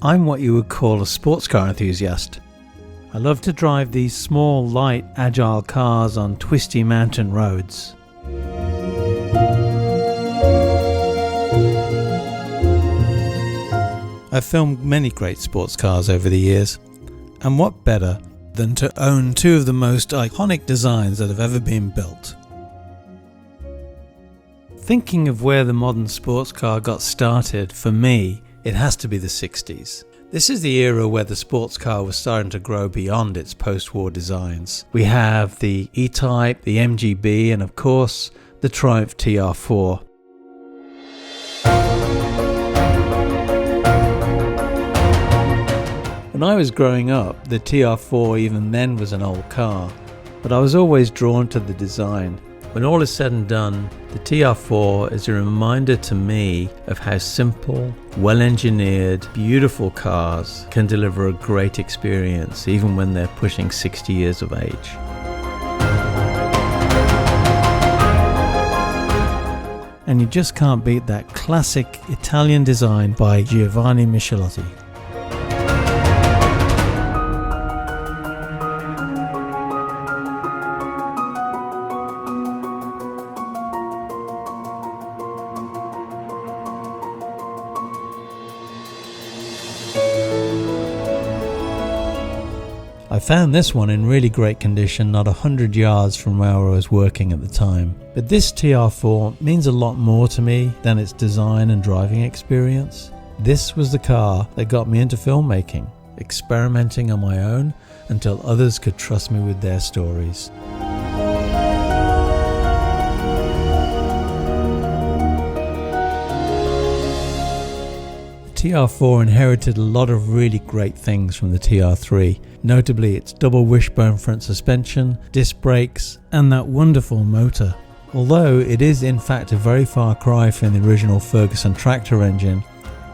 I'm what you would call a sports car enthusiast. I love to drive these small, light, agile cars on twisty mountain roads. I've filmed many great sports cars over the years, and what better than to own two of the most iconic designs that have ever been built. Thinking of where the modern sports car got started, for me, it has to be the 60s. This is the era where the sports car was starting to grow beyond its post-war designs. We have the E-Type, the MGB, and of course, the Triumph TR4. When I was growing up, the TR4 even then was an old car, but I was always drawn to the design. When all is said and done, the TR4 is a reminder to me of how simple, well-engineered, beautiful cars can deliver a great experience even when they're pushing 60 years of age. And you just can't beat that classic Italian design by Giovanni Michelotti. I found this one in really great condition, not 100 yards from where I was working at the time. But this TR4 means a lot more to me than its design and driving experience. This was the car that got me into filmmaking, experimenting on my own until others could trust me with their stories. The TR4 inherited a lot of really great things from the TR3, notably its double wishbone front suspension, disc brakes, and that wonderful motor. Although it is in fact a very far cry from the original Ferguson tractor engine,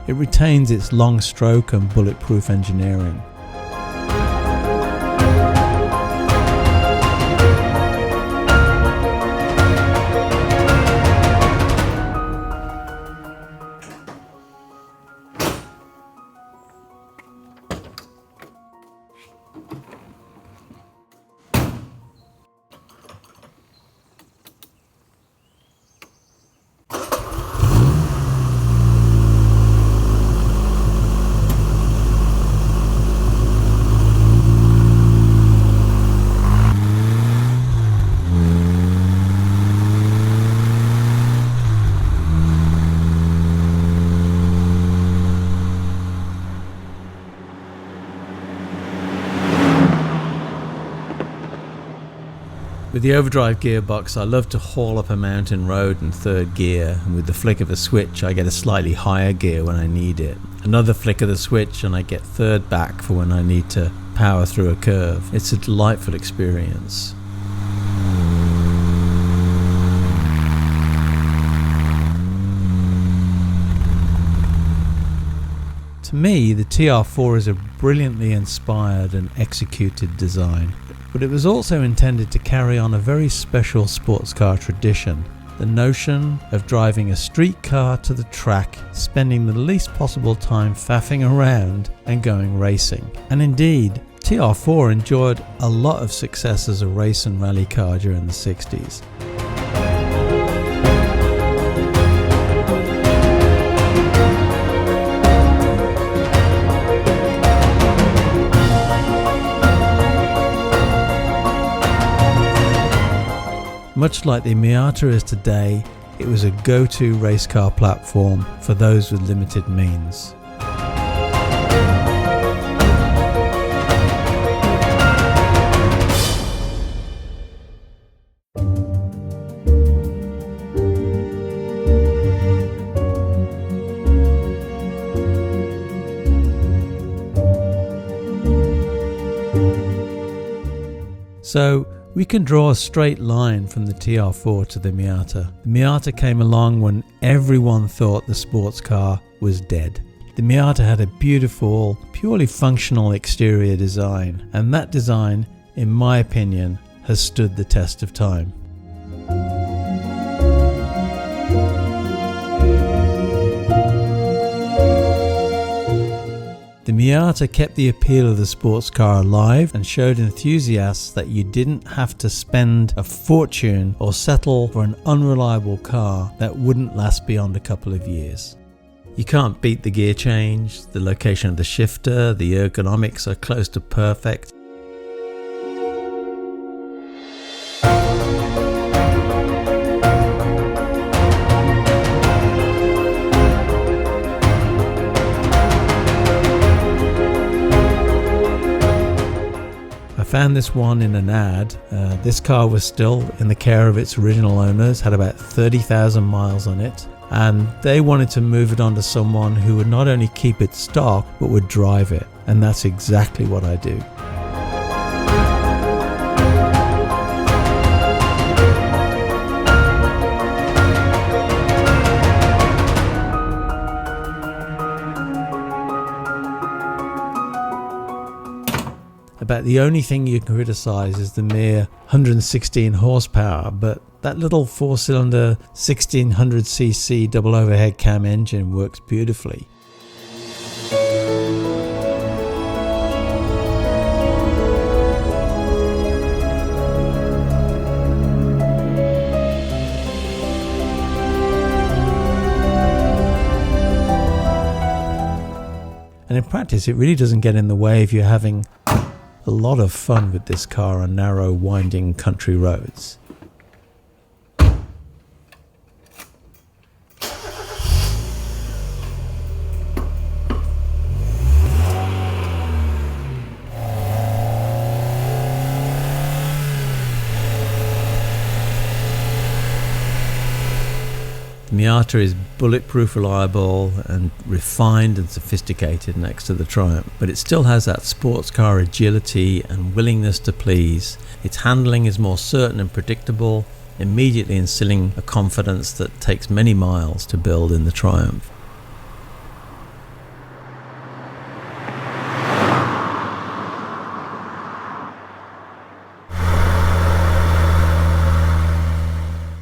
it retains its long stroke and bulletproof engineering. With the overdrive gearbox, I love to haul up a mountain road in third gear, and with the flick of a switch I get a slightly higher gear when I need it. Another flick of the switch and I get third back for when I need to power through a curve. It's a delightful experience. To me, the TR4 is a brilliantly inspired and executed design. But it was also intended to carry on a very special sports car tradition, the notion of driving a street car to the track, spending the least possible time faffing around and going racing. And indeed, TR4 enjoyed a lot of success as a race and rally car during the 60s. Much like the Miata is today, it was a go-to race car platform for those with limited means. So, we can draw a straight line from the TR4 to the Miata. The Miata came along when everyone thought the sports car was dead. The Miata had a beautiful, purely functional exterior design, and that design, in my opinion, has stood the test of time. The Miata kept the appeal of the sports car alive and showed enthusiasts that you didn't have to spend a fortune or settle for an unreliable car that wouldn't last beyond a couple of years. You can't beat the gear change, the location of the shifter, the ergonomics are close to perfect. I found this one in an ad. This car was still in the care of its original owners, had about 30,000 miles on it, and they wanted to move it on to someone who would not only keep it stock but would drive it, and that's exactly what I do. About the only thing you can criticize is the mere 116 horsepower, but that little 4-cylinder 1600cc double overhead cam engine works beautifully. And in practice, it really doesn't get in the way if you're having a lot of fun with this car on narrow, winding country roads. The Miata is bulletproof, reliable and refined and sophisticated next to the Triumph, but it still has that sports car agility and willingness to please. Its handling is more certain and predictable, immediately instilling a confidence that takes many miles to build in the Triumph.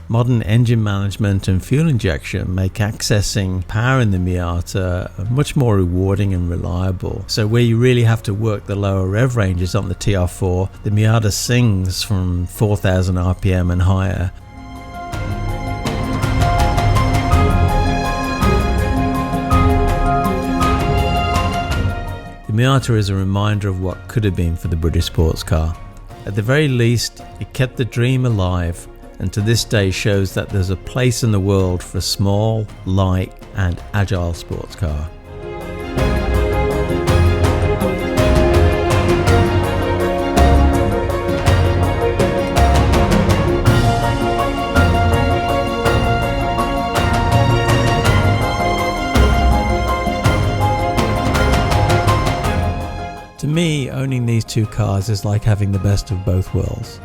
Modern engine management and fuel injection make accessing power in the Miata much more rewarding and reliable. So where you really have to work the lower rev ranges on the TR4, the Miata sings from 4,000 RPM and higher. The Miata is a reminder of what could have been for the British sports car. At the very least, it kept the dream alive, and to this day shows that there's a place in the world for a small, light and agile sports car. To me, owning these two cars is like having the best of both worlds.